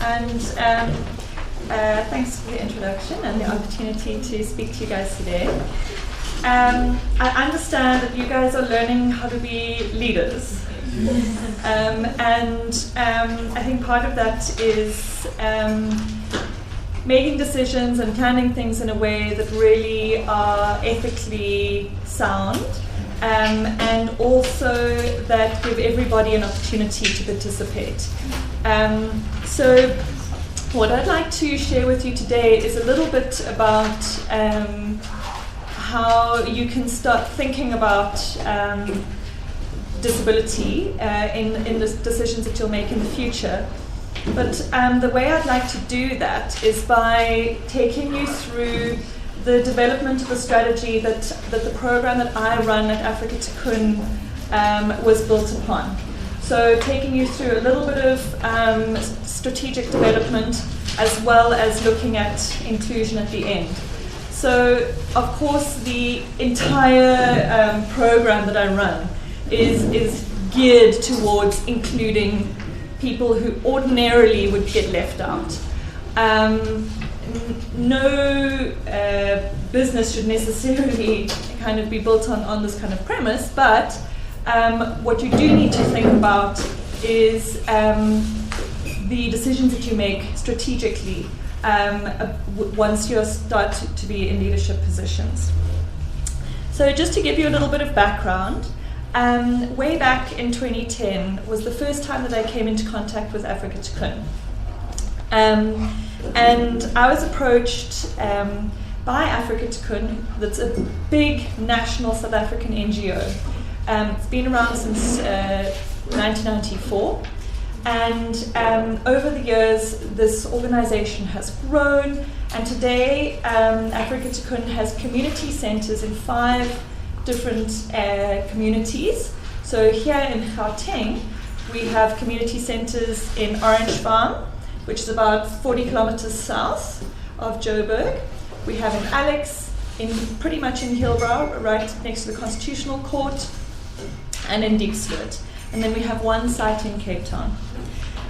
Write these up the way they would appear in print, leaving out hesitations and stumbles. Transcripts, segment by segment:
and thanks for the introduction and the opportunity to speak to you guys today. I understand that you guys are learning how to be leaders, and I think part of that is making decisions and planning things in a way that really are ethically sound, and also that give everybody an opportunity to participate. So what I'd like to share with you today is a little bit about how you can start thinking about disability in the decisions that you'll make in the future. But the way I'd like to do that is by taking you through the development of a strategy that the program that I run at Africa Tikkun was built upon. So taking you through a little bit of strategic development as well as looking at inclusion at the end. So of course the entire program that I run is geared towards including people who ordinarily would get left out. No business should necessarily kind of be built on this kind of premise, but what you do need to think about is the decisions that you make strategically once you start to be in leadership positions. So just to give you a little bit of background, way back in 2010 was the first time that I came into contact with Africa Tikkun. And I was approached by Africa Tikkun, that's a big national South African NGO. It's been around since 1994. And over the years, this organization has grown. And today, Africa Tikkun has community centers in 5 different communities. So here in Gauteng, we have community centers in Orange Farm, which is about 40 kilometers south of Joburg. We have in Alex, pretty much in Hillbrow, right next to the Constitutional Court, and in Diepsloot. And then we have one site in Cape Town.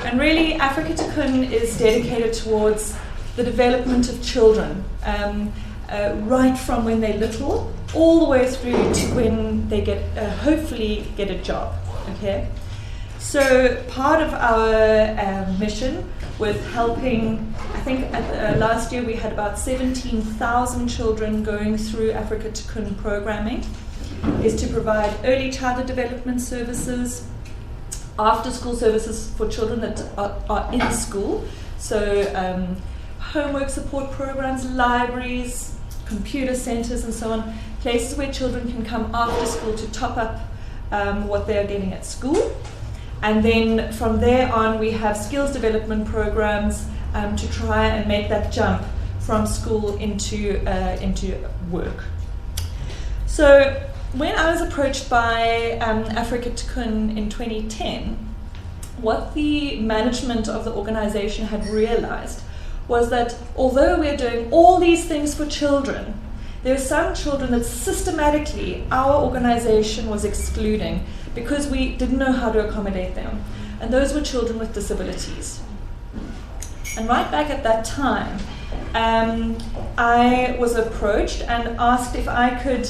And really, Africa Tikkun is dedicated towards the development of children, right from when they're little, all the way through to when they hopefully get a job. Okay. So part of our mission with helping, I think last year we had about 17,000 children going through Africa Tikkun programming, is to provide early childhood development services, after school services for children that are in school. So homework support programs, libraries, computer centers and so on, places where children can come after school to top up what they're getting at school. And then from there on, we have skills development programs to try and make that jump from school into work. So when I was approached by Africa Tikkun in 2010, what the management of the organization had realized was that although we're doing all these things for children, there are some children that systematically our organization was excluding because we didn't know how to accommodate them. And those were children with disabilities. And right back at that time, I was approached and asked if I could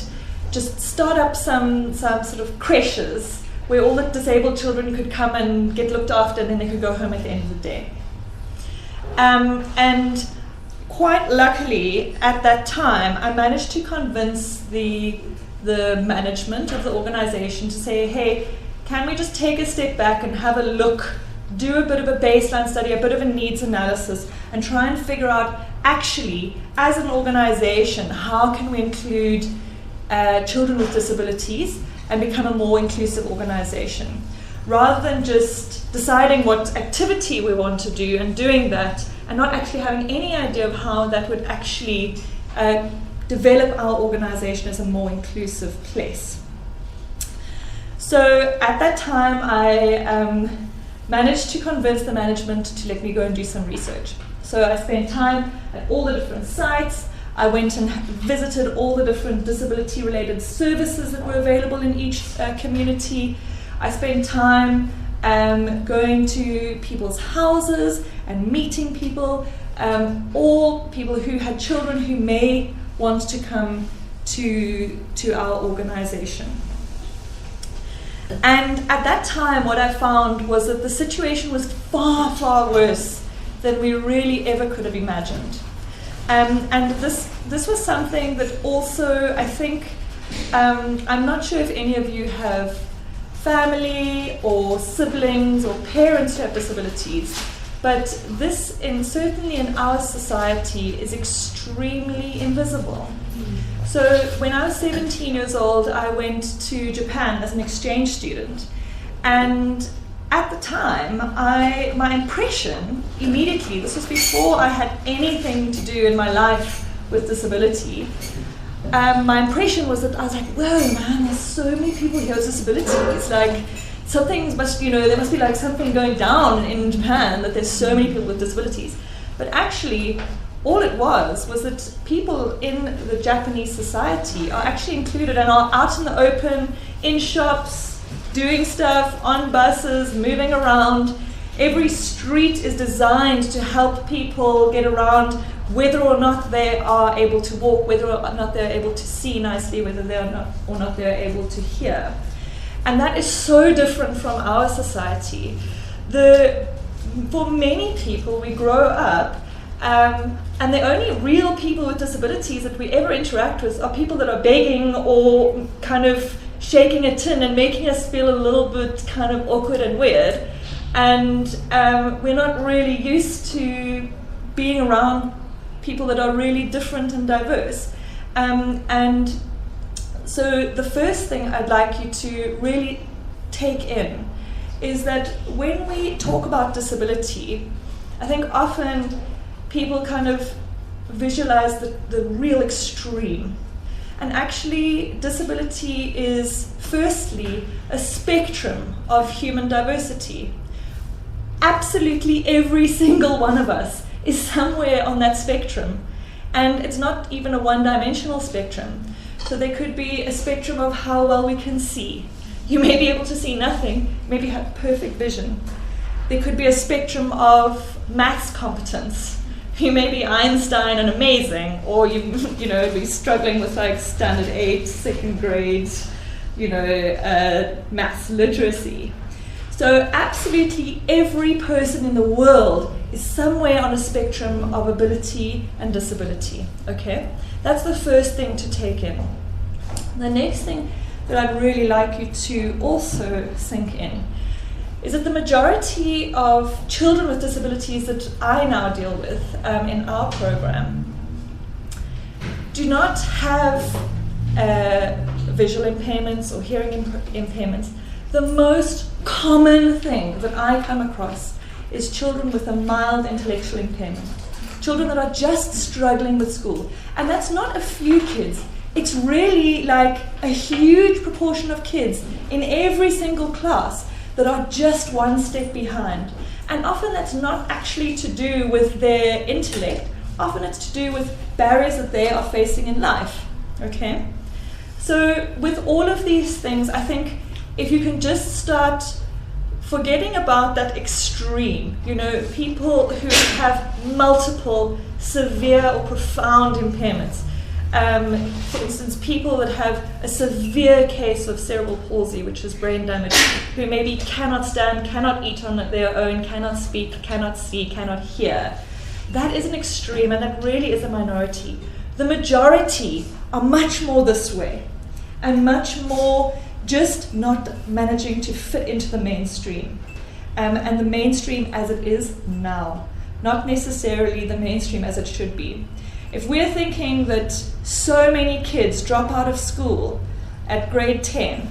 just start up some sort of creches where all the disabled children could come and get looked after, and then they could go home at the end of the day. And quite luckily, at that time, I managed to convince the management of the organization to say, hey, can we just take a step back and have a look, do a bit of a baseline study, a bit of a needs analysis, and try and figure out, actually, as an organization, how can we include children with disabilities and become a more inclusive organization, rather than just deciding what activity we want to do and doing that and not actually having any idea of how that would actually develop our organization as a more inclusive place. So at that time, I managed to convince the management to let me go and do some research. So I spent time at all the different sites. I went and visited all the different disability-related services that were available in each community. I spent time going to people's houses and meeting people, all people who had children who may want to come to our organization. And at that time, what I found was that the situation was far, far worse than we really ever could have imagined. And this was something that also, I think, I'm not sure if any of you have family or siblings or parents who have disabilities, but this, certainly in our society, is extremely invisible. So when I was 17 years old, I went to Japan as an exchange student. And at the time, my impression immediately, this was before I had anything to do in my life with disability, my impression was that I was like, whoa, man, there's so many people here with disabilities. Like, something must, there must be like something going down in Japan that there's so many people with disabilities. But actually, all it was that people in the Japanese society are actually included and are out in the open, in shops, doing stuff, on buses, moving around. Every street is designed to help people get around, whether or not they are able to walk, whether or not they're able to see nicely, whether they are not they're able to hear. And that is so different from our society. For many people, we grow up, and the only real people with disabilities that we ever interact with are people that are begging or kind of shaking a tin and making us feel a little bit kind of awkward and weird. And we're not really used to being around people that are really different and diverse. And so the first thing I'd like you to really take in is that when we talk about disability, I think often people kind of visualize the real extreme. And actually, disability is firstly a spectrum of human diversity. Absolutely every single one of us is somewhere on that spectrum. And it's not even a one-dimensional spectrum. So there could be a spectrum of how well we can see. You may be able to see nothing, maybe have perfect vision. There could be a spectrum of maths competence. You may be Einstein and amazing, or you be struggling with like standard 8, second grade, maths literacy. So absolutely every person in the world is somewhere on a spectrum of ability and disability, okay? That's the first thing to take in. The next thing that I'd really like you to also sink in is that the majority of children with disabilities that I now deal with in our program do not have visual impairments or hearing impairments. The most common thing that I come across is children with a mild intellectual impairment. Children that are just struggling with school. And that's not a few kids. It's really like a huge proportion of kids in every single class that are just one step behind. And often that's not actually to do with their intellect. Often it's to do with barriers that they are facing in life. Okay? So with all of these things, I think if you can just start forgetting about that extreme, people who have multiple severe or profound impairments. For instance, people that have a severe case of cerebral palsy, which is brain damage, who maybe cannot stand, cannot eat on their own, cannot speak, cannot see, cannot hear. That is an extreme, and that really is a minority. The majority are much more this way, and much more just not managing to fit into the mainstream. And the mainstream as it is now, not necessarily the mainstream as it should be. If we're thinking that so many kids drop out of school at grade 10,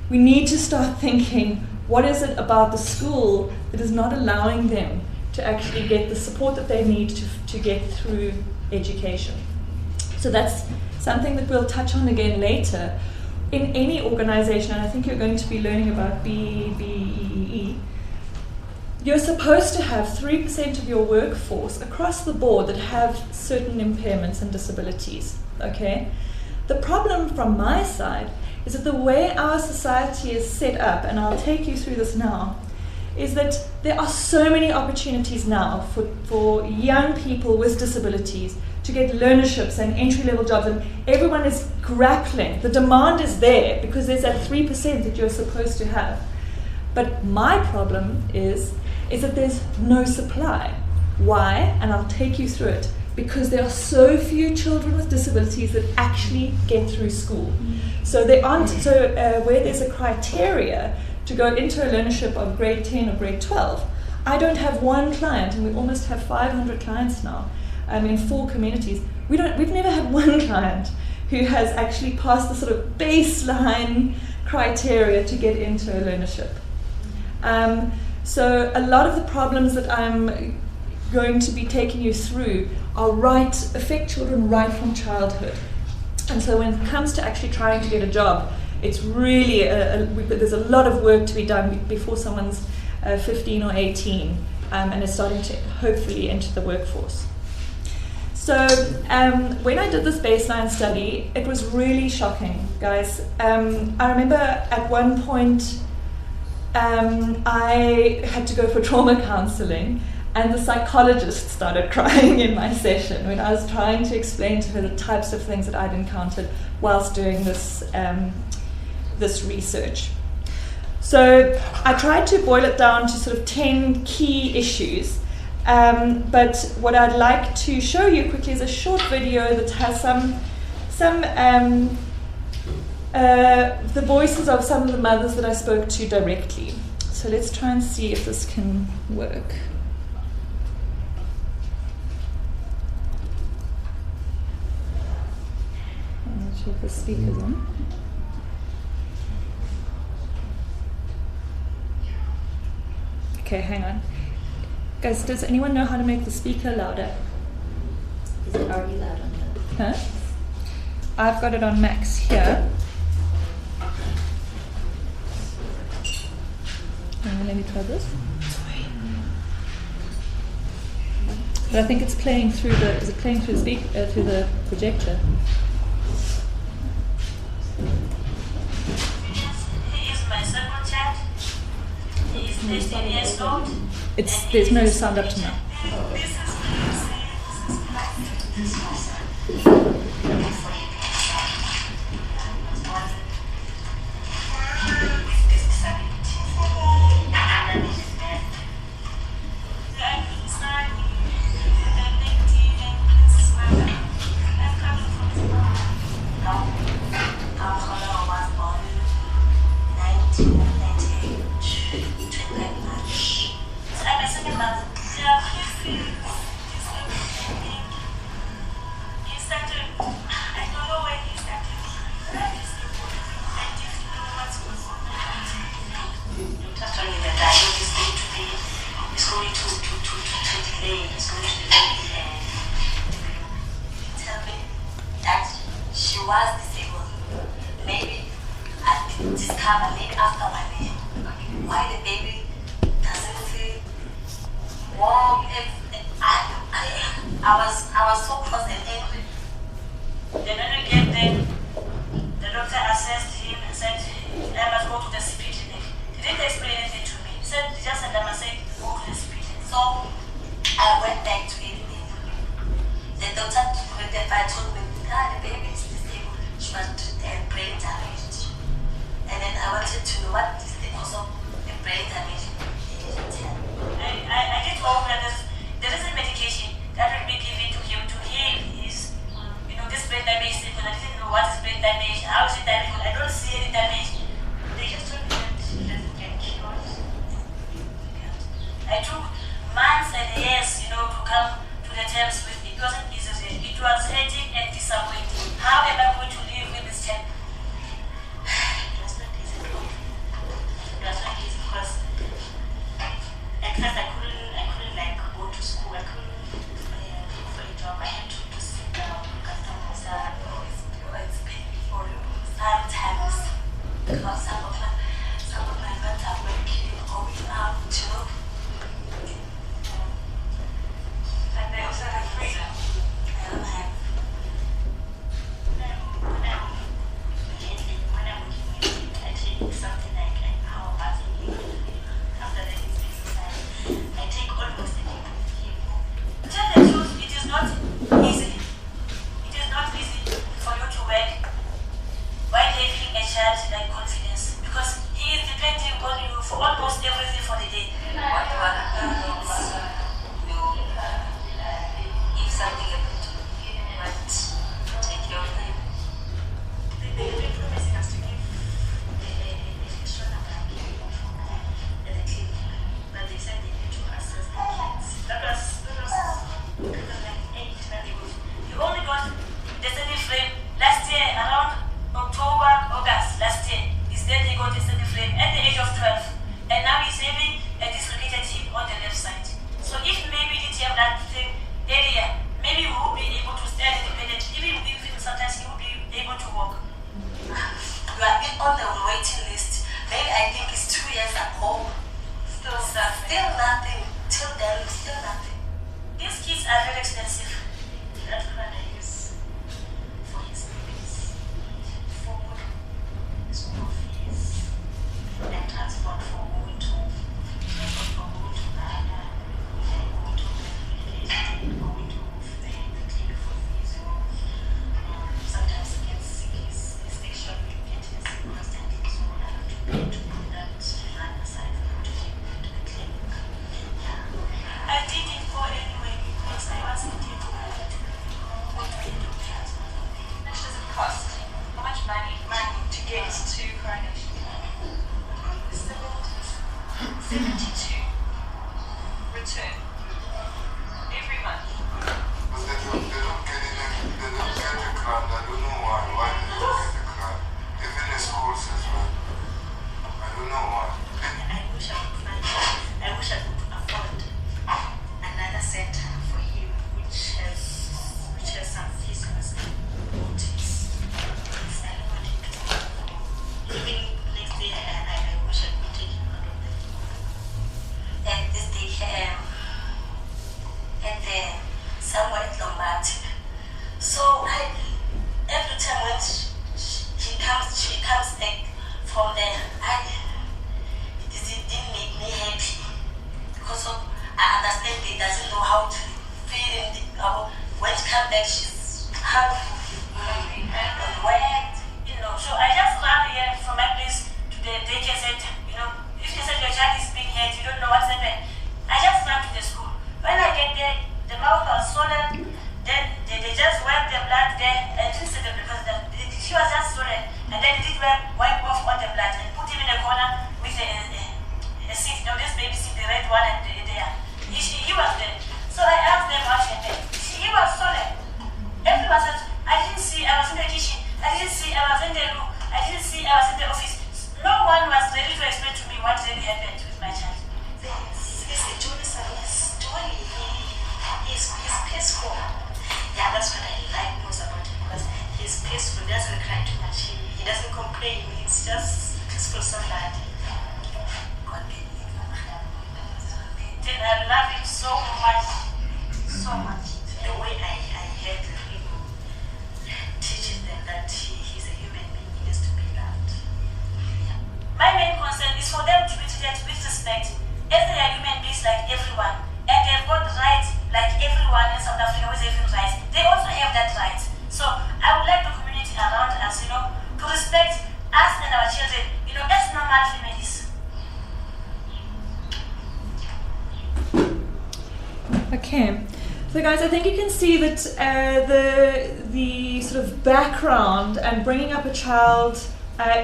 we need to start thinking, what is it about the school that is not allowing them to actually get the support that they need to get through education? So that's something that we'll touch on again later. In any organization, and I think you're going to be learning about BEEE, you're supposed to have 3% of your workforce across the board that have certain impairments and disabilities, okay? The problem from my side is that the way our society is set up, and I'll take you through this now, is that there are so many opportunities now for young people with disabilities to get learnerships and entry-level jobs, and everyone is grappling. The demand is there because there's that 3% that you're supposed to have. But my problem is that there's no supply. Why? And I'll take you through it. Because there are so few children with disabilities that actually get through school. So they aren't. So where there's a criteria to go into a learnership of grade 10 or grade 12, I don't have one client, and we almost have 500 clients now in 4 communities. We've never had one client who has actually passed the sort of baseline criteria to get into a learnership. So a lot of the problems that I'm going to be taking you through affect children right from childhood. And so when it comes to actually trying to get a job, it's really, there's a lot of work to be done before someone's 15 or 18 and is starting to hopefully enter the workforce. So when I did this baseline study, it was really shocking, guys. I remember at one point I had to go for trauma counseling, and the psychologist started crying in my session when I was trying to explain to her the types of things that I'd encountered whilst doing this research. So I tried to boil it down to sort of 10 key issues, but what I'd like to show you quickly is a short video that has the voices of some of the mothers that I spoke to directly. So let's try and see if this can work. The speakers on. Okay, hang on. Guys, does anyone know how to make the speaker louder? Is it already loud on the... Huh? I've got it on max here. Let me try this. But I think it's playing through the... Is it playing through the projector? He is my second child. He is 15 years old. There's no sound up to now. come back, she's half wet, So I just ran here from my place to the daycare center. If you said your child is being hurt, you don't know what's happened. I just ran to the school. When I get there, the mouth was swollen. Then they just wiped the blood there. I didn't see them because she was just swollen. And then they did wipe off all the blood and put him in a corner with a seat. This baby seat, the red one, and there. He was there. So I asked them what happened. He was swollen. Everyone said, I didn't see, I was in the kitchen. I didn't see, I was in the room. I didn't see, I was in the office. No one was ready to explain to me what really happened with my child. He's peaceful. Yeah, that's what I like most about him, because he's peaceful. He doesn't cry too much. He doesn't complain. He's just peaceful, so that I love him so much, so much. The way I heard him teaching them that he's a human being, he needs to be loved. My main concern is for them to be treated with respect, as they are human beings like everyone, and they've got rights like everyone in South Africa with every right. They also have that right. So I would like the community around us, to respect us and our children, as normal families. Okay, so guys, I think you can see that the sort of background and bringing up a child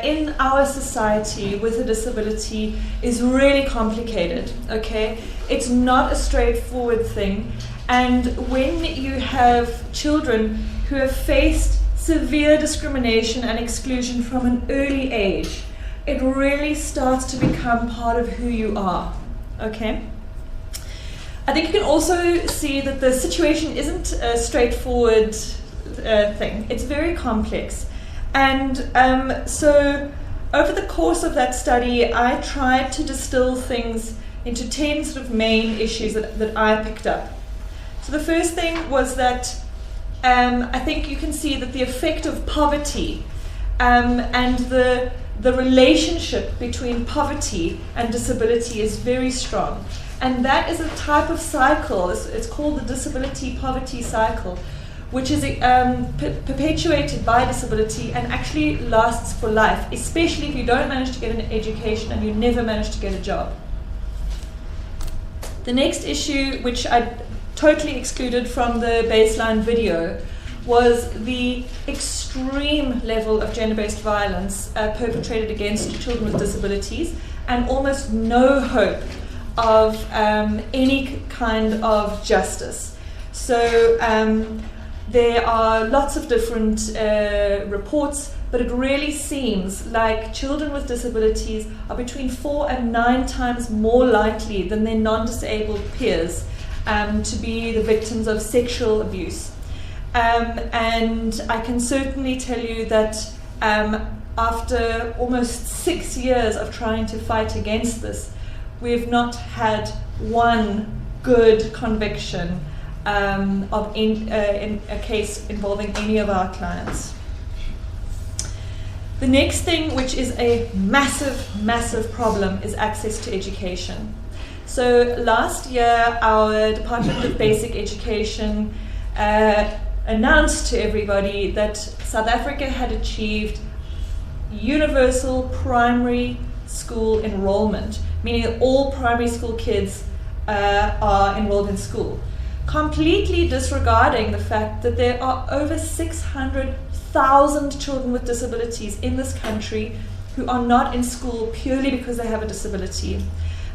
in our society with a disability is really complicated, okay? It's not a straightforward thing, and when you have children who have faced severe discrimination and exclusion from an early age, it really starts to become part of who you are, okay? I think you can also see that the situation isn't a straightforward thing. It's very complex. And so over the course of that study, I tried to distill things into 10 sort of main issues that I picked up. So the first thing was that I think you can see that the effect of poverty and the relationship between poverty and disability is very strong. And that is a type of cycle, it's called the disability poverty cycle, which is perpetuated by disability and actually lasts for life, especially if you don't manage to get an education and you never manage to get a job. The next issue, which I totally excluded from the baseline video, was the extreme level of gender-based violence perpetrated against children with disabilities, and almost no hope of any kind of justice. So there are lots of different reports, but it really seems like children with disabilities are between 4 and 9 times more likely than their non-disabled peers to be the victims of sexual abuse. And I can certainly tell you that after almost 6 years of trying to fight against this, we have not had one good conviction in a case involving any of our clients. The next thing, which is a massive, massive problem, is access to education. So last year, our Department of Basic Education announced to everybody that South Africa had achieved universal primary school enrollment, meaning that all primary school kids are enrolled in school, completely disregarding the fact that there are over 600,000 children with disabilities in this country who are not in school purely because they have a disability.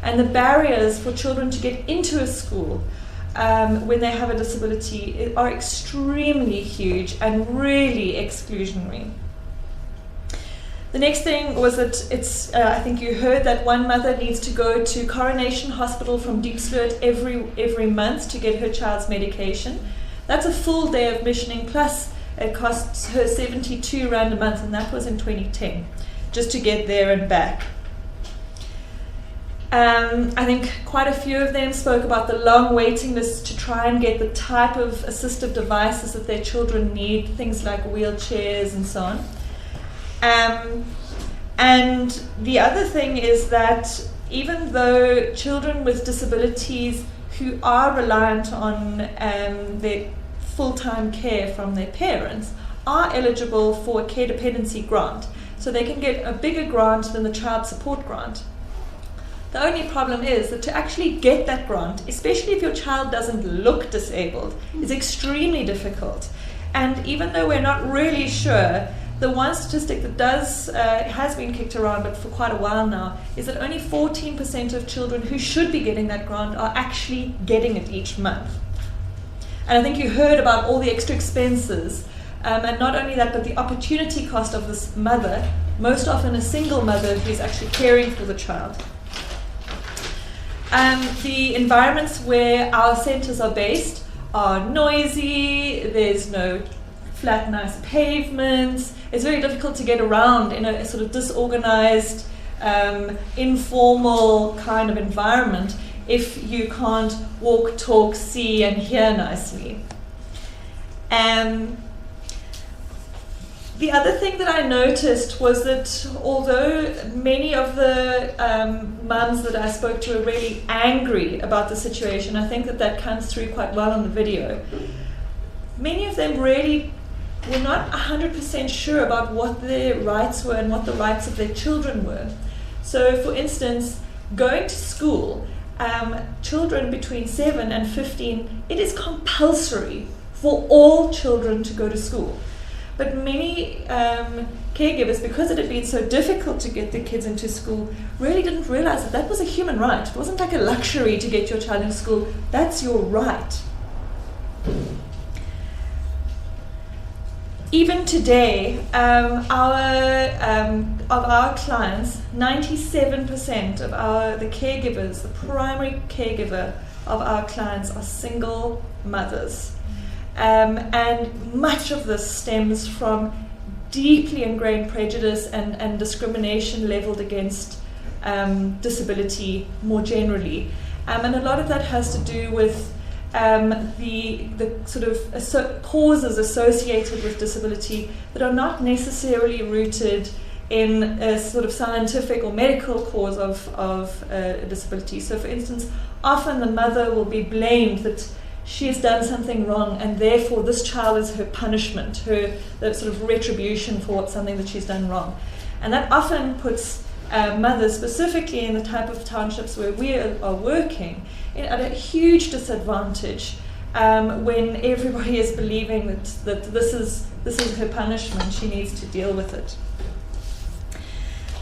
And the barriers for children to get into a school when they have a disability are extremely huge and really exclusionary. The next thing was that I think you heard that one mother needs to go to Coronation Hospital from Diepsloot every month to get her child's medication. That's a full day of missioning, plus it costs her 72 rand a month, and that was in 2010, just to get there and back. I think quite a few of them spoke about the long waiting list to try and get the type of assistive devices that their children need, things like wheelchairs and so on. And the other thing is that even though children with disabilities who are reliant on their full-time care from their parents are eligible for a care dependency grant. So they can get a bigger grant than the child support grant. The only problem is that to actually get that grant, especially if your child doesn't look disabled, is extremely difficult. And even though we're not really sure, the one statistic that has been kicked around, but for quite a while now, is that only 14% of children who should be getting that grant are actually getting it each month. And I think you heard about all the extra expenses, and not only that, but the opportunity cost of this mother, most often a single mother who's actually caring for the child. The environments where our centres are based are noisy, there's no flat, nice pavements. It's very difficult to get around in a sort of disorganized, informal kind of environment if you can't walk, talk, see, and hear nicely. The other thing that I noticed was that although many of the mums that I spoke to were really angry about the situation, I think that comes through quite well on the video. Many of them really were not 100% sure about what their rights were and what the rights of their children were. So, for instance, going to school, children between 7 and 15, it is compulsory for all children to go to school. But many caregivers, because it had been so difficult to get the kids into school, really didn't realize that was a human right. It wasn't like a luxury to get your child into school. That's your right. Even today, of our clients, 97% of the caregivers, the primary caregiver of our clients, are single mothers. And much of this stems from deeply ingrained prejudice and discrimination leveled against disability more generally. And a lot of that has to do with the sort of causes associated with disability that are not necessarily rooted in a sort of scientific or medical cause of a disability. So, for instance, often the mother will be blamed that she has done something wrong, and therefore this child is her punishment, the sort of retribution for something that she's done wrong. And that often puts mothers, specifically in the type of townships where we are working, at a huge disadvantage when everybody is believing that this is her punishment, she needs to deal with it.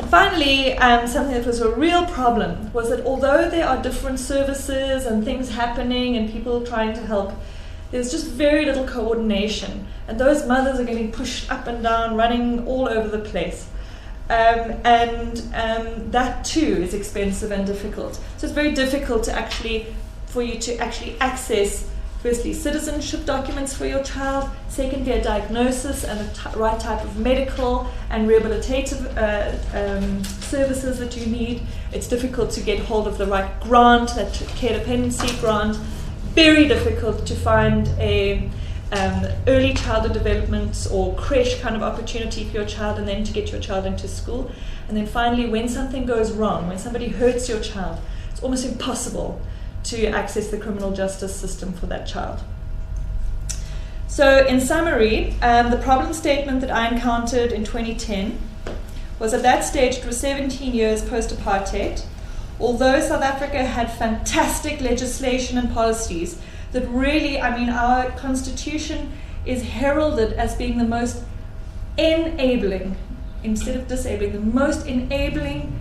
Finally, something that was a real problem was that although there are different services and things happening and people trying to help, there's just very little coordination. And those mothers are getting pushed up and down, running all over the place. And that too is expensive and difficult. So it's very difficult for you to actually access, firstly, citizenship documents for your child, secondly, a diagnosis and the right type of medical and rehabilitative services that you need. It's difficult to get hold of the right grant, that care dependency grant. Very difficult to find a early childhood development or creche kind of opportunity for your child, and then to get your child into school. And then finally, when something goes wrong, when somebody hurts your child, it's almost impossible to access the criminal justice system for that child. So in summary, the problem statement that I encountered in 2010 was at that stage it was 17 years post-apartheid. Although South Africa had fantastic legislation and policies that really, our constitution is heralded as being the most enabling, instead of disabling, the most enabling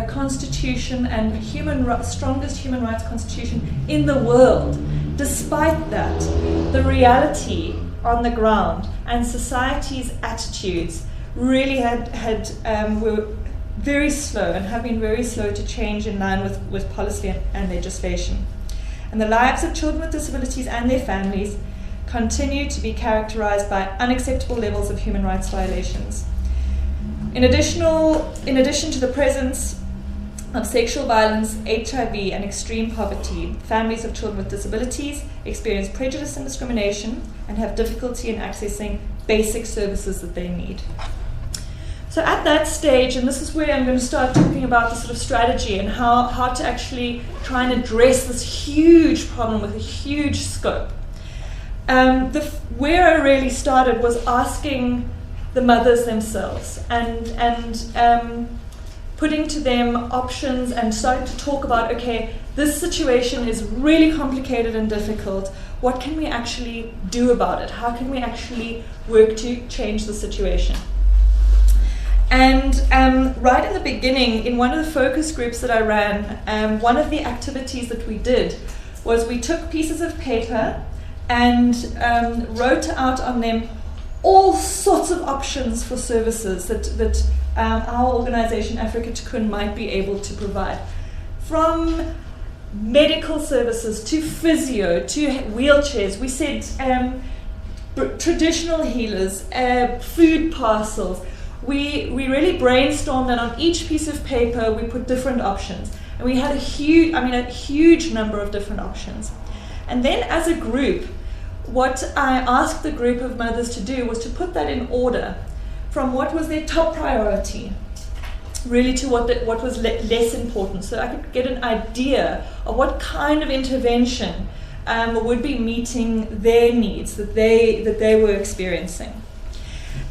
constitution and strongest human rights constitution in the world. Despite that, the reality on the ground and society's attitudes really were very slow and have been very slow to change in line with policy and legislation. And the lives of children with disabilities and their families continue to be characterized by unacceptable levels of human rights violations. In addition to the presence of sexual violence, HIV, and extreme poverty, families of children with disabilities experience prejudice and discrimination and have difficulty in accessing basic services that they need. So at that stage, and this is where I'm going to start talking about the sort of strategy and how to actually try and address this huge problem with a huge scope. where I really started was asking the mothers themselves and putting to them options and starting to talk about, okay, this situation is really complicated and difficult. What can we actually do about it? How can we actually work to change the situation? And right in the beginning, in one of the focus groups that I ran, one of the activities that we did was we took pieces of paper and wrote out on them all sorts of options for services that our organization, Africa Tikkun, might be able to provide. From medical services to physio to wheelchairs. We said traditional healers, food parcels. We really brainstormed, and on each piece of paper we put different options. And we had a huge number of different options. And then as a group, what I asked the group of mothers to do was to put that in order from what was their top priority really to what was less important, so I could get an idea of what kind of intervention would be meeting their needs that they were experiencing.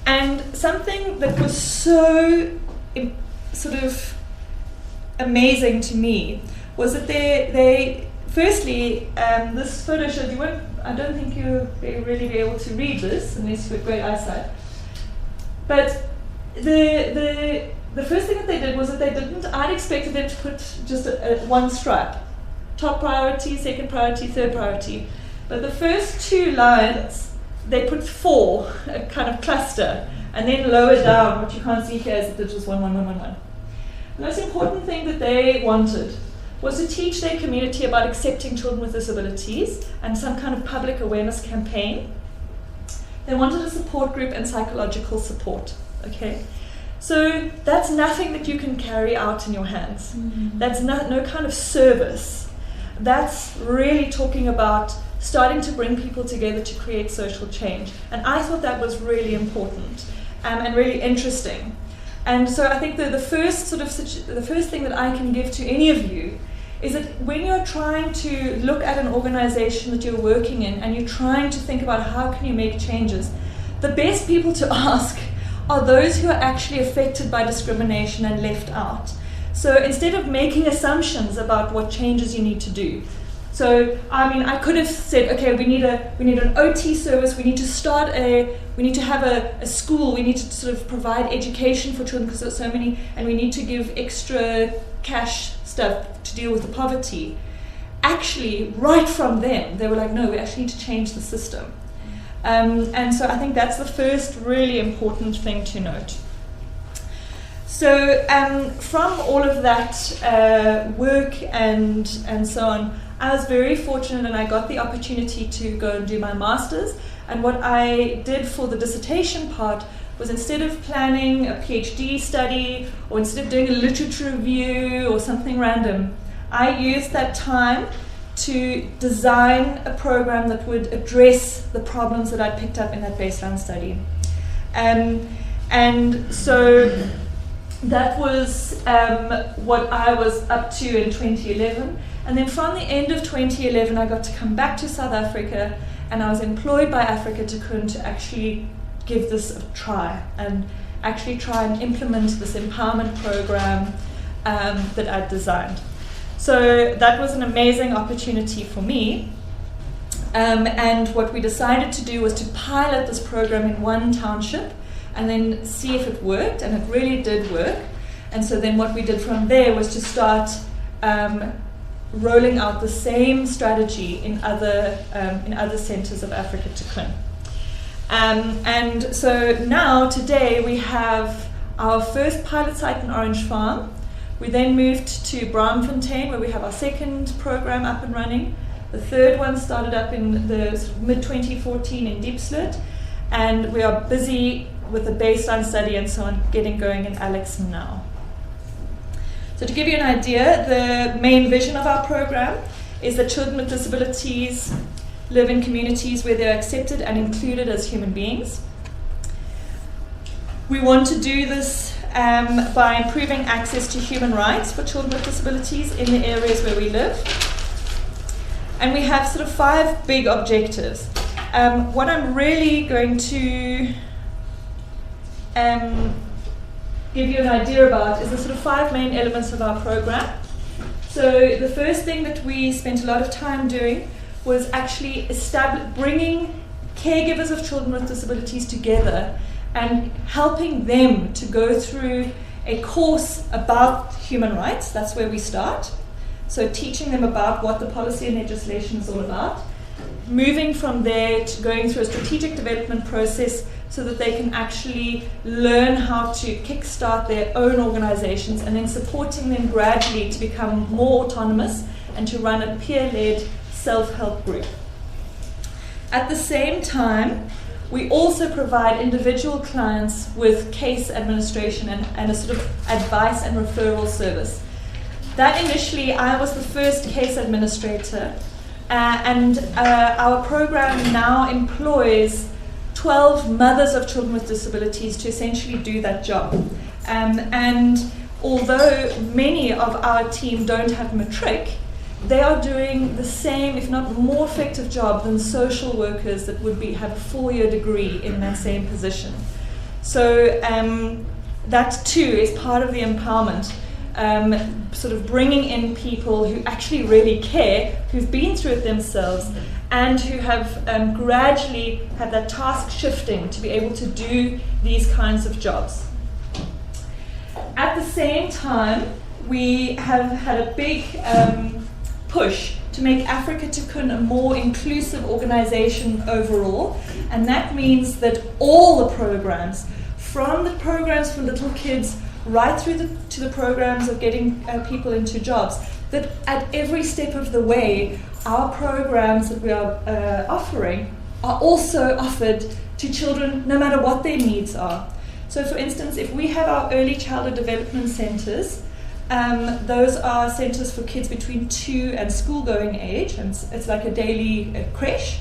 And something that was so sort of amazing to me was that they firstly, this photo shows you won't. I don't think you'll really be able to read this unless you've got great eyesight. But the first thing that they did was that they didn't. I'd expected them to put just one stripe, top priority, second priority, third priority. But the first two lines, they put 4, a kind of cluster, and then lower down, what you can't see here is that it was 1, 1, 1, 1, 1. The most important thing that they wanted was to teach their community about accepting children with disabilities and some kind of public awareness campaign. They wanted a support group and psychological support, okay? So that's nothing that you can carry out in your hands. Mm-hmm. That's no kind of service. That's really talking about starting to bring people together to create social change. And I thought that was really important and really interesting. And so I think the first thing that I can give to any of you is that when you're trying to look at an organization that you're working in and you're trying to think about how can you make changes, the best people to ask are those who are actually affected by discrimination and left out. So instead of making assumptions about what changes you need to do. So I could have said, okay, we need an OT service, we need to have a school, we need to sort of provide education for children because there's so many, and we need to give extra cash stuff to deal with the poverty. Actually, right from them, they were like, no, we actually need to change the system. And so I think that's the first really important thing to note. So from all of that work and so on, I was very fortunate and I got the opportunity to go and do my master's. And what I did for the dissertation part was, instead of planning a PhD study or instead of doing a literature review or something random, I used that time to design a program that would address the problems that I'd picked up in that baseline study. And so that was what I was up to in 2011. And then from the end of 2011, I got to come back to South Africa, and I was employed by Africa Tikkun to actually give this a try and actually try and implement this empowerment program that I'd designed. So that was an amazing opportunity for me. And what we decided to do was to pilot this program in one township and then see if it worked, and it really did work. And so then what we did from there was to start rolling out the same strategy in other centers of Africa Tikkun. And so now, today, we have our first pilot site in Orange Farm. We then moved to Braamfontein, where we have our second program up and running. The third one started up in the mid-2014 in Diepsloot, and we are busy with the baseline study and so on, getting going in Alex now. So to give you an idea, the main vision of our program is that children with disabilities live in communities where they're accepted and included as human beings. We want to do this by improving access to human rights for children with disabilities in the areas where we live. And we have sort of 5 big objectives. What I'm really going to give you an idea about is the sort of 5 main elements of our program. So the first thing that we spent a lot of time doing was actually bringing caregivers of children with disabilities together and helping them to go through a course about human rights. That's where we start. So teaching them about what the policy and legislation is all about. Moving from there to going through a strategic development process so that they can actually learn how to kickstart their own organizations, and then supporting them gradually to become more autonomous and to run a peer-led self-help group. At the same time, we also provide individual clients with case administration and a sort of advice and referral service. That initially, I was the first case administrator, and our program now employs 12 mothers of children with disabilities to essentially do that job. And although many of our team don't have matric, they are doing the same, if not more effective job than social workers that would have a 4-year degree in that same position. So that too is part of the empowerment, sort of bringing in people who actually really care, who've been through it themselves, and who have gradually had that task shifting to be able to do these kinds of jobs. At the same time, we have had a big push to make Africa Tikkun a more inclusive organization overall, and that means that all the programs, from the programs for little kids right through to the programs of getting people into jobs, that at every step of the way, our programs that we are offering are also offered to children no matter what their needs are. So for instance, if we have our early childhood development centers, those are centers for kids between 2 and school-going age, and it's like a daily creche.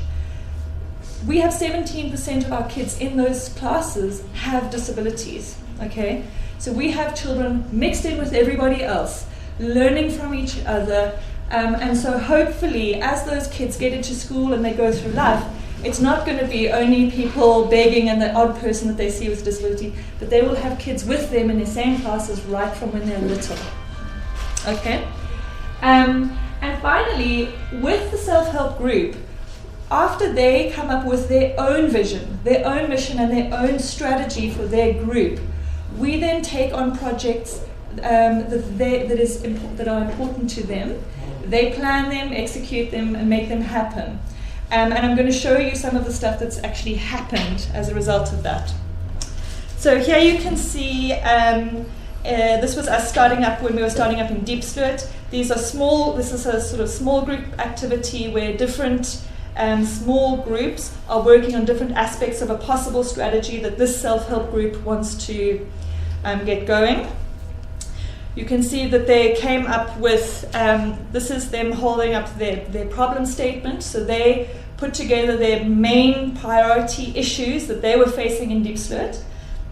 We have 17% of our kids in those classes have disabilities, okay? So we have children mixed in with everybody else, learning from each other, and so hopefully as those kids get into school and they go through life, it's not going to be only people begging and the odd person that they see with disability, but they will have kids with them in the same classes right from when they're little. Okay? And finally, with the self-help group, after they come up with their own vision, their own mission, and their own strategy for their group, we then take on projects that are important to them. They plan them, execute them, and make them happen. And I'm going to show you some of the stuff that's actually happened as a result of that. So here you can see, this was us starting up when we were starting up in Diepsloot. This is a sort of small group activity where different small groups are working on different aspects of a possible strategy that this self-help group wants to get going. You can see that they came up with, this is them holding up their problem statement. So they put together their main priority issues that they were facing in Diepsloot.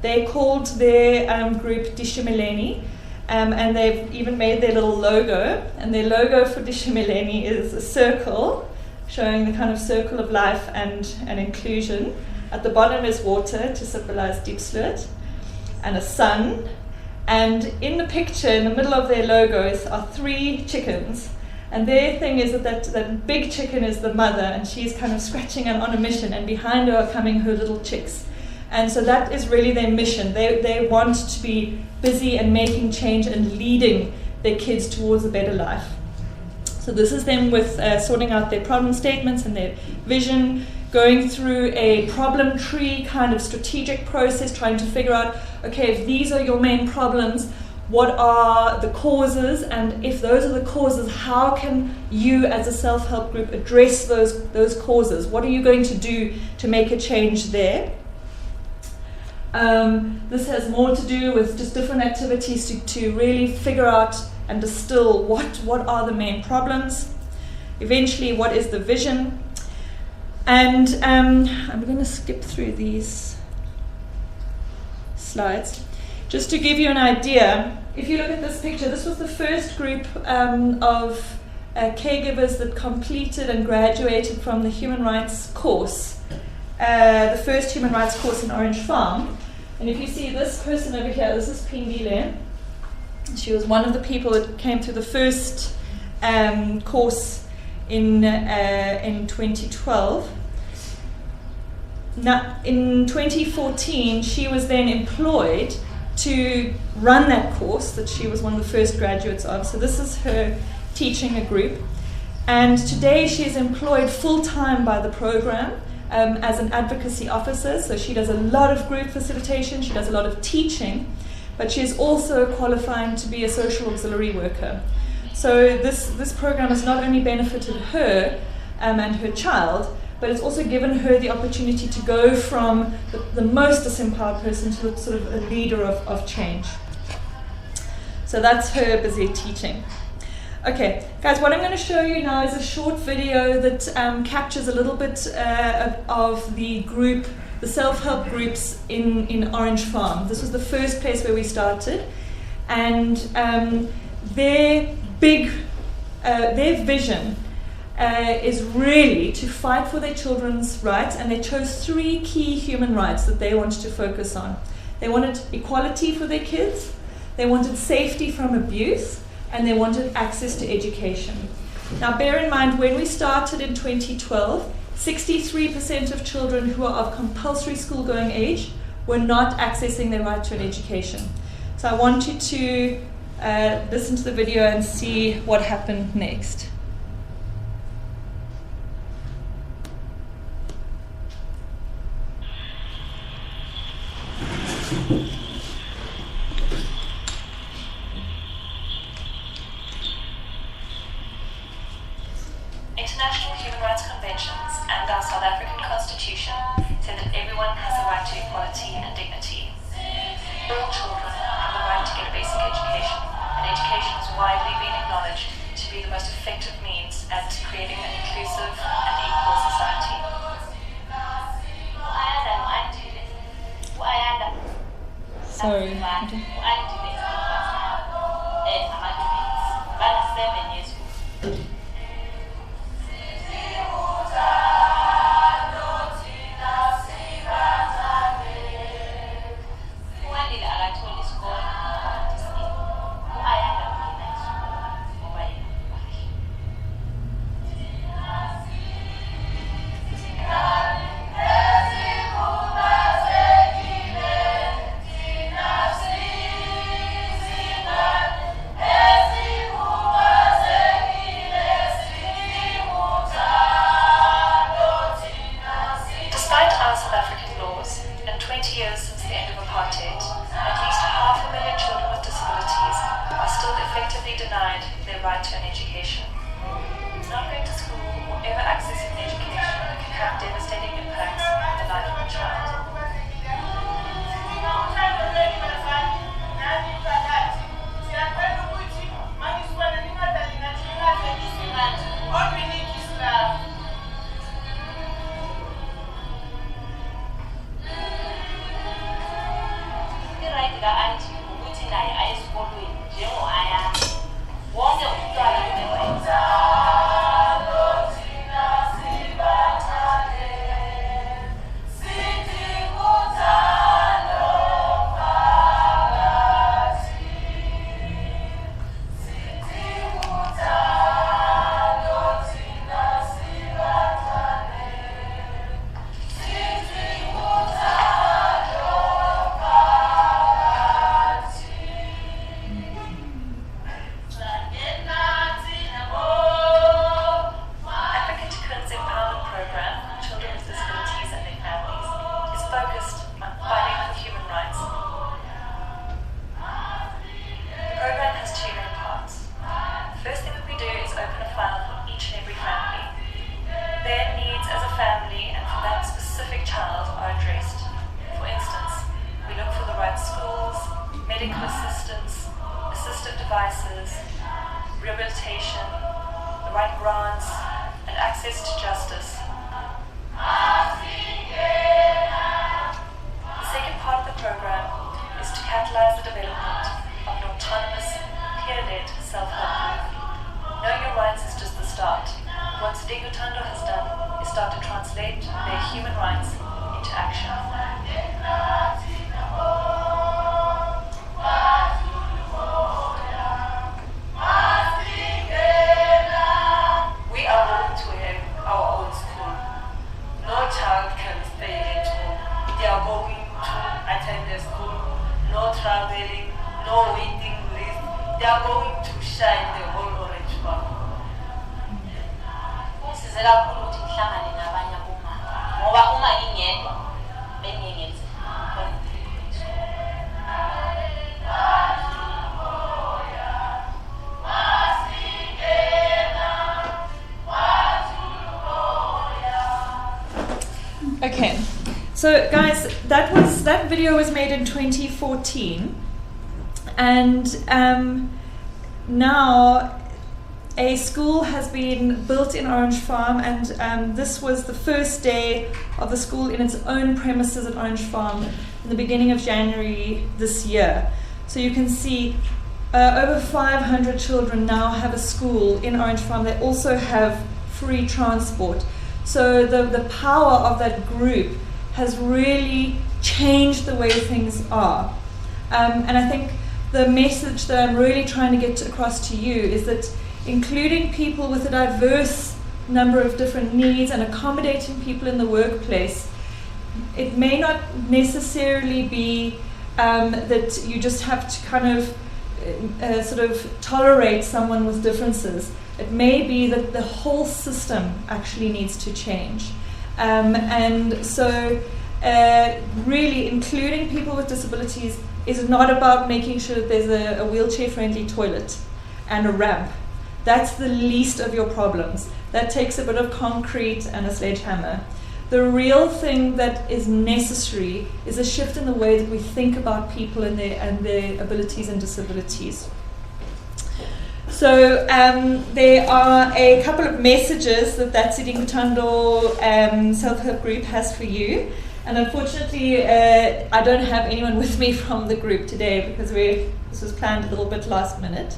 They called their group Dishimeleni, and they've even made their little logo. And their logo for Dishimeleni is a circle, showing the kind of circle of life and inclusion. At the bottom is water to symbolize Diepsloot, and a sun. And in the picture, in the middle of their logos, are 3 chickens. And their thing is that big chicken is the mother, and she's kind of scratching and on a mission, and behind her are coming her little chicks. And so that is really their mission. They want to be busy and making change and leading their kids towards a better life. So this is them with sorting out their problem statements and their vision, going through a problem tree kind of strategic process, trying to figure out, okay, if these are your main problems, what are the causes? And if those are the causes, how can you as a self-help group address those causes? What are you going to do to make a change there? This has more to do with just different activities to really figure out and distill what are the main problems. Eventually, what is the vision? And I'm going to skip through these slides. Just to give you an idea, if you look at this picture, this was the first group of caregivers that completed and graduated from the human rights course, the first human rights course in Orange Farm. And if you see this person over here, this is Pindile. She was one of the people that came through the first course in 2012. Now, in 2014, she was then employed to run that course that she was one of the first graduates of. So this is her teaching a group. And today she is employed full-time by the program as an advocacy officer. So she does a lot of group facilitation, she does a lot of teaching, but she is also qualifying to be a social auxiliary worker. So this program has not only benefited her and her child, but it's also given her the opportunity to go from the most disempowered person to sort of a leader of change. So that's her busy teaching. Okay, guys, what I'm going to show you now is a short video that captures a little bit of the group, the self-help groups in Orange Farm. This was the first place where we started, and their vision is really to fight for their children's rights, and they chose 3 key human rights that they wanted to focus on. They wanted equality for their kids, they wanted safety from abuse, and they wanted access to education. Now bear in mind, when we started in 2012, 63% of children who are of compulsory school-going age were not accessing their right to an education. So I want you to listen to the video and see what happened next. International human rights conventions and our South African Constitution say that everyone has the right to equality and dignity. All children have the right to get a basic education, and education is widely being acknowledged to be the most effective means at creating an inclusive and equal society. Sorry. translate their human rights into action. We are going to have our own school. No child can stay at home. They are going to attend the school. No traveling, no waiting list. They are going to shine the whole orange farm. Size kakhulu ukuthi ngihlangane nabanye abomama ngoba uma ngingedwa bengingenzi. Okay, so guys, that video was made in 2014, and now a school has been built in Orange Farm, and this was the first day of the school in its own premises at Orange Farm in the beginning of January this year. So you can see over 500 children now have a school in Orange Farm. They also have free transport. So the power of that group has really changed the way things are. And I think the message that I'm really trying to get across to you is that including people with a diverse number of different needs and accommodating people in the workplace, it may not necessarily be that you just have to kind of sort of tolerate someone with differences. It may be that the whole system actually needs to change. And so really including people with disabilities is not about making sure that there's a wheelchair-friendly toilet and a ramp. That's the least of your problems. That takes a bit of concrete and a sledgehammer. The real thing that is necessary is a shift in the way that we think about people and their abilities and disabilities. So there are a couple of messages that Sidingutando self-help group has for you. And unfortunately, I don't have anyone with me from the group today because this was planned a little bit last minute.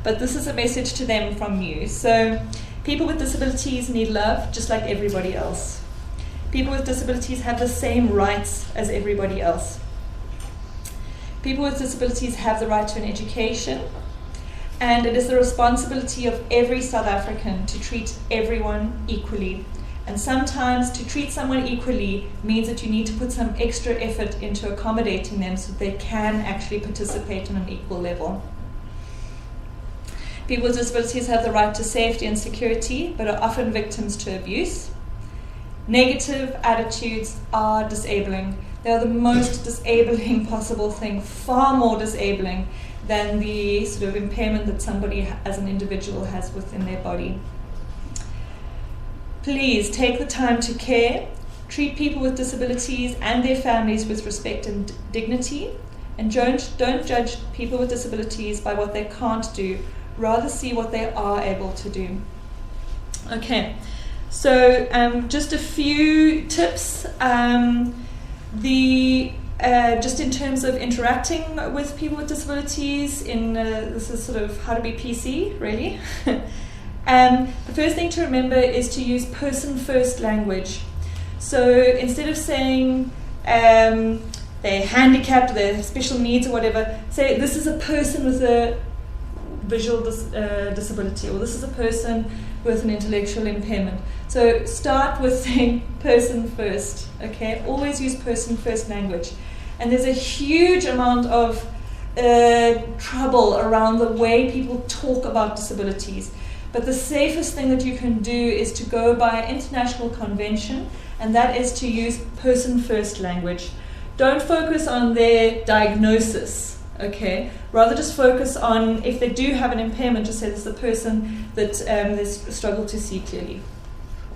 But this is a message to them from you. So people with disabilities need love just like everybody else. People with disabilities have the same rights as everybody else. People with disabilities have the right to an education. And it is the responsibility of every South African to treat everyone equally. And sometimes to treat someone equally means that you need to put some extra effort into accommodating them so that they can actually participate on an equal level. People with disabilities have the right to safety and security, but are often victims to abuse. Negative attitudes are disabling. They are the most disabling possible thing, far more disabling than the sort of impairment that somebody as an individual has within their body. Please take the time to care, treat people with disabilities and their families with respect and dignity, and don't judge people with disabilities by what they can't do, rather see what they are able to do. Okay, so just a few tips. Just in terms of interacting with people with disabilities, this is sort of how to be PC, really. The first thing to remember is to use person-first language. So instead of saying they're handicapped, they have special needs or whatever, say this is a person with a visual disability, or this is a person with an intellectual impairment. So start with saying person first, okay? Always use person first language. And there's a huge amount of trouble around the way people talk about disabilities. But the safest thing that you can do is to go by an international convention, and that is to use person first language. Don't focus on their diagnosis, okay? Rather just focus on, if they do have an impairment, just say this is a person that they struggle to see clearly,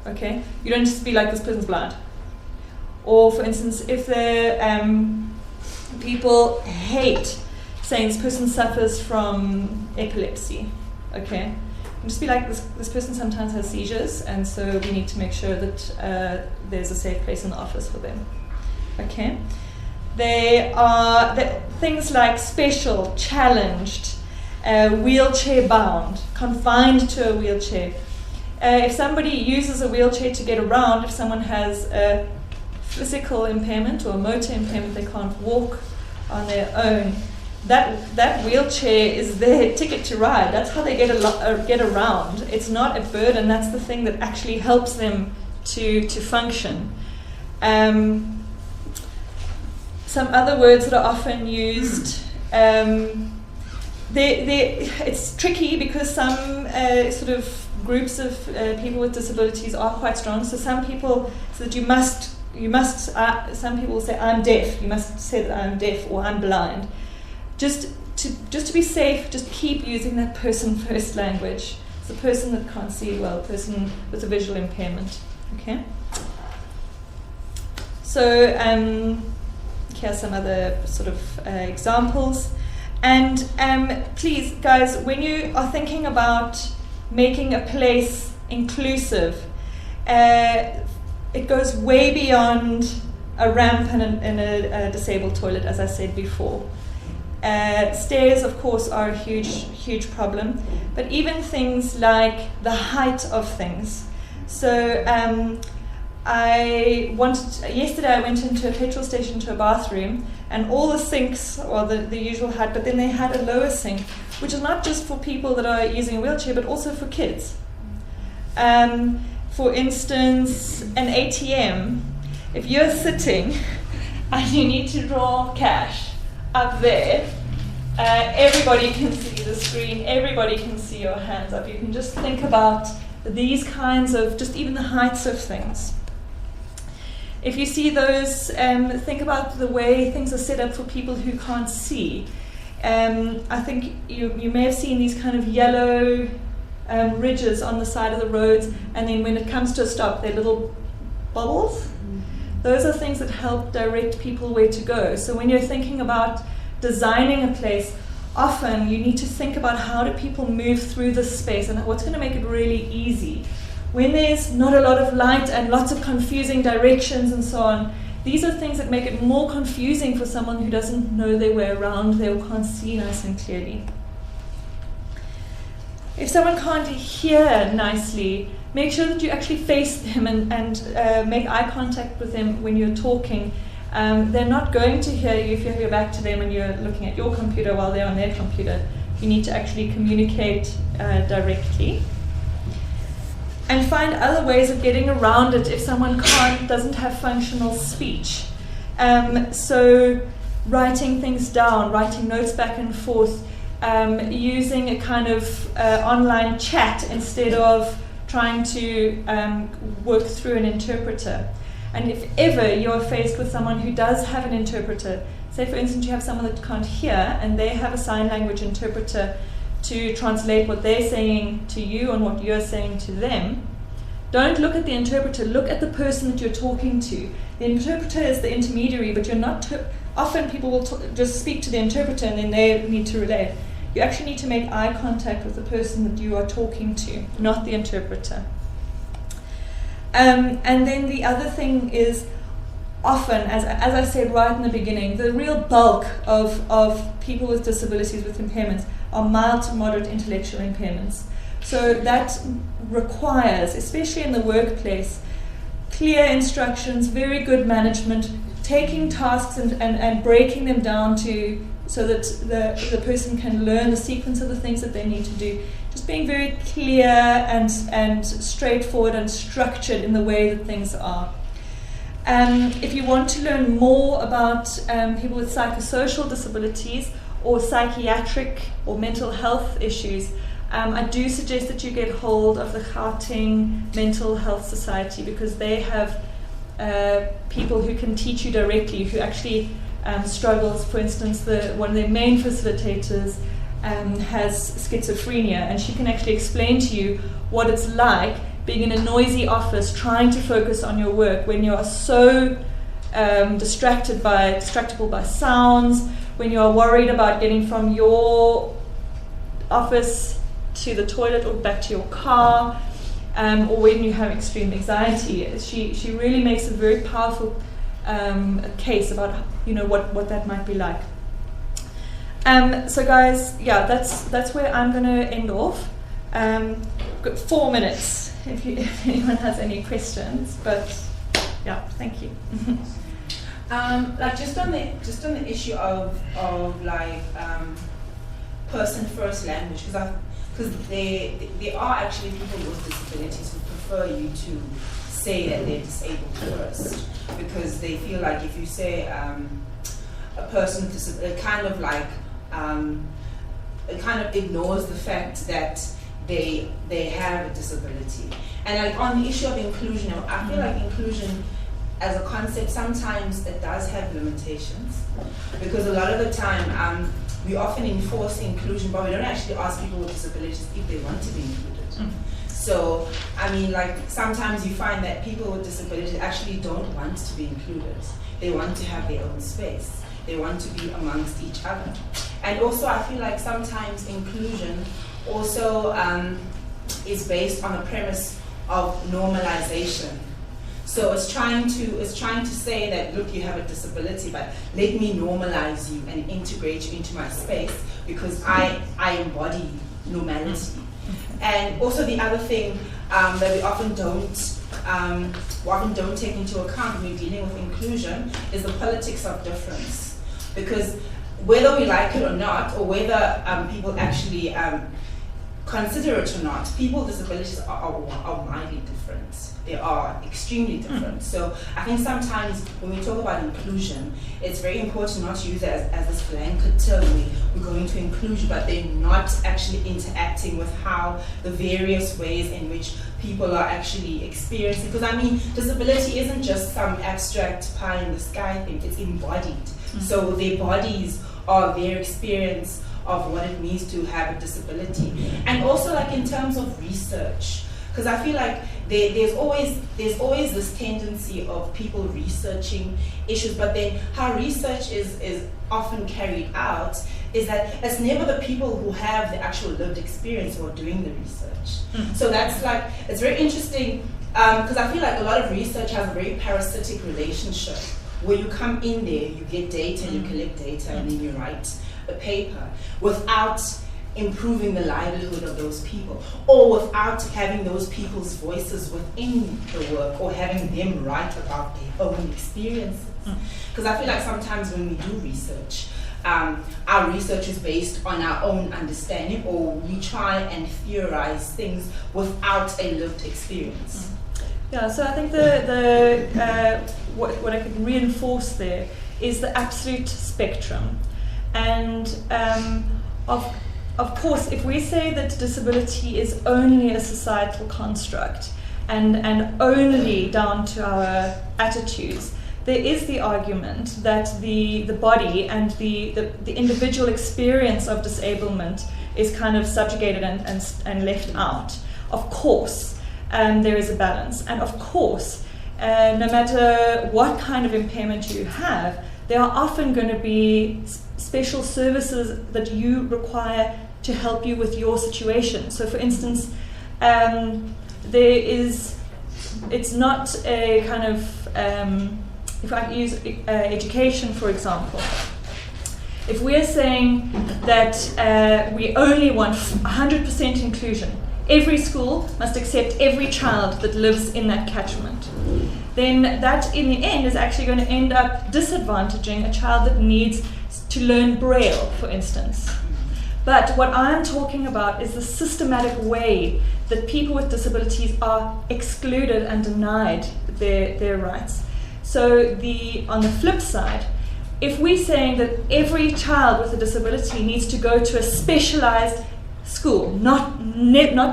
okay? You don't just be like, this person's blind. Or for instance, if people hate saying this person suffers from epilepsy, okay? And just be like, this person sometimes has seizures, and so we need to make sure that there's a safe place in the office for them, okay? They are things like special, challenged, wheelchair bound, confined to a wheelchair. If somebody uses a wheelchair to get around, if someone has a physical impairment or a motor impairment, they can't walk on their own, that wheelchair is their ticket to ride. That's how they get around. It's not a burden. That's the thing that actually helps them to function. Some other words that are often used, it's tricky because some sort of groups of people with disabilities are quite strong. So some people say that you must. Some people will say, I'm deaf. You must say that I'm deaf or I'm blind. Just to be safe, just keep using that person first language. It's the person that can't see well, person with a visual impairment. Okay. So here are some other sort of examples. And please, guys, when you are thinking about making a place inclusive, it goes way beyond a ramp and a disabled toilet, as I said before. Stairs, of course, are a huge problem, but even things like the height of things. So yesterday I went into a petrol station to a bathroom, and all the sinks are the usual height, but then they had a lower sink, which is not just for people that are using a wheelchair, but also for kids. For instance, an ATM, if you're sitting and you need to draw cash up there, everybody can see the screen, everybody can see your hands up. You can just think about these kinds of, just even the heights of things. If you see those, think about the way things are set up for people who can't see. I think you may have seen these kind of yellow ridges on the side of the roads, and then when it comes to a stop, they're little bubbles. Those are things that help direct people where to go. So when you're thinking about designing a place, often you need to think about how do people move through this space and what's going to make it really easy. When there's not a lot of light and lots of confusing directions and so on, these are things that make it more confusing for someone who doesn't know their way around there or can't see nice and clearly. If someone can't hear nicely, make sure that you actually face them and make eye contact with them when you're talking. They're not going to hear you if you have your back to them and you're looking at your computer while they're on their computer. You need to actually communicate directly. And find other ways of getting around it if someone doesn't have functional speech. So writing things down, writing notes back and forth, using a kind of online chat instead of trying to work through an interpreter. And if ever you're faced with someone who does have an interpreter, say for instance you have someone that can't hear and they have a sign language interpreter to translate what they're saying to you and what you're saying to them, don't look at the interpreter, look at the person that you're talking to. The interpreter is the intermediary, but you're not often people will just speak to the interpreter and then they need to relate. You actually need to make eye contact with the person that you are talking to, not the interpreter. And then the other thing is often, as I said right in the beginning, the real bulk of people with disabilities with impairments are mild to moderate intellectual impairments. So that requires, especially in the workplace, clear instructions, very good management, taking tasks and breaking them down so that the person can learn the sequence of the things that they need to do. Just being very clear and straightforward and structured in the way that things are. If you want to learn more about people with psychosocial disabilities or psychiatric or mental health issues, I do suggest that you get hold of the Gauteng Mental Health Society, because they have people who can teach you directly, who actually struggles. For instance, one of their main facilitators has schizophrenia, and she can actually explain to you what it's like being in a noisy office trying to focus on your work when you are so distractible by sounds, when you are worried about getting from your office to the toilet or back to your car, or when you have extreme anxiety. She really makes a very powerful case about what that might be like. So guys, yeah, that's where I'm going to end off. Got 4 minutes. if anyone has any questions, but yeah, thank you. Like just on the issue of like person first language, because there are actually people with disabilities who prefer you to say that they're disabled first, because they feel like if you say a person with disability, it kind of ignores the fact that they have a disability. And like on the issue of inclusion, I feel like inclusion as a concept, sometimes it does have limitations, because a lot of the time we often enforce inclusion, but we don't actually ask people with disabilities if they want to be included. So, I mean, like sometimes you find that people with disabilities actually don't want to be included. They want to have their own space. They want to be amongst each other. And also, I feel like sometimes inclusion also is based on a premise of normalization. So it's trying to say that, look, you have a disability, but let me normalize you and integrate you into my space because I embody normality. And also the other thing that we often don't take into account when we're dealing with inclusion is the politics of difference. Because whether we like it or not, or whether people actually consider it or not, people with disabilities are widely different. They are extremely different. So I think sometimes when we talk about inclusion, it's very important not to use it as this blanket term. We're going to include, but they're not actually interacting with how the various ways in which people are actually experiencing. Because I mean, disability isn't just some abstract pie in the sky thing, it's embodied. So their bodies are their experience of what it means to have a disability. And also like in terms of research, because I feel like there's always this tendency of people researching issues, but then how research is often carried out is that it's never the people who have the actual lived experience who are doing the research. So that's like, it's very interesting, because I feel like a lot of research has a very parasitic relationship where you come in there, you get data, you collect data, and then you write a paper without improving the livelihood of those people, or without having those people's voices within the work, or having them write about their own experiences. Because I feel like sometimes when we do research, our research is based on our own understanding, or we try and theorize things without a lived experience. Yeah, so I think what I could reinforce there is the absolute spectrum. And of course, if we say that disability is only a societal construct and only down to our attitudes, there is the argument that the body and the individual experience of disablement is kind of subjugated and left out. Of course, there is a balance. And of course, no matter what kind of impairment you have, there are often going to be special services that you require to help you with your situation. So for instance, it's not a kind of, if I use education for example, if we're saying that we only want 100% inclusion, every school must accept every child that lives in that catchment, then that in the end is actually going to end up disadvantaging a child that needs to learn Braille, for instance. But what I'm talking about is the systematic way that people with disabilities are excluded and denied their rights. So on the flip side, if we're saying that every child with a disability needs to go to a specialized school, not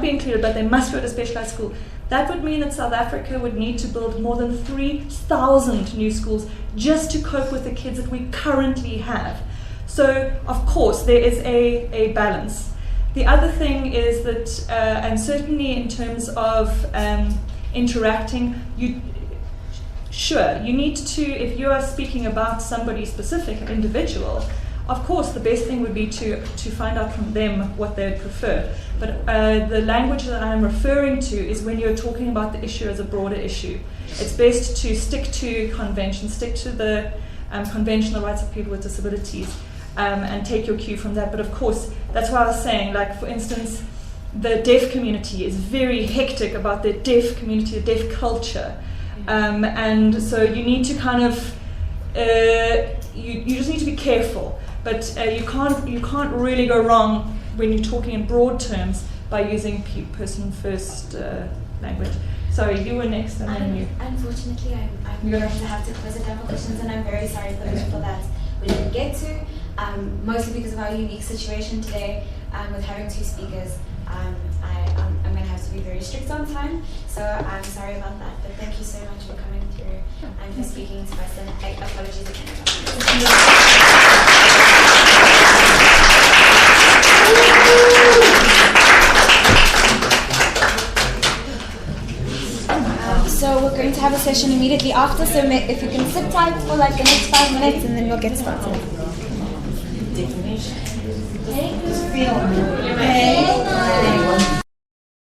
be included, but they must go to a specialized school, that would mean that South Africa would need to build more than 3,000 new schools just to cope with the kids that we currently have. So, of course, there is a balance. The other thing is that, and certainly in terms of interacting, you need to, if you are speaking about somebody specific, an individual, of course, the best thing would be to find out from them what they would prefer. But the language that I'm referring to is when you're talking about the issue as a broader issue. It's best to stick to conventions, stick to the conventional rights of people with disabilities, and take your cue from that. But of course, that's why I was saying, like for instance, the deaf community is very hectic about the deaf community, the deaf culture. And so you need to kind of, you just need to be careful. But you can't really go wrong when you're talking in broad terms by using person first language. Sorry, you were next, and then you. Unfortunately, I'm going to have to close it down for questions, and I'm very sorry for the people that we didn't get to, mostly because of our unique situation today with having two speakers. I'm going to have to be very strict on time, so I'm sorry about that, but thank you so much for coming through and for speaking to us, and apologies again. So we're going to have a session immediately after, so if you can sit tight for like the next 5 minutes, and then we'll get started. Definition. Okay. Feel. Okay.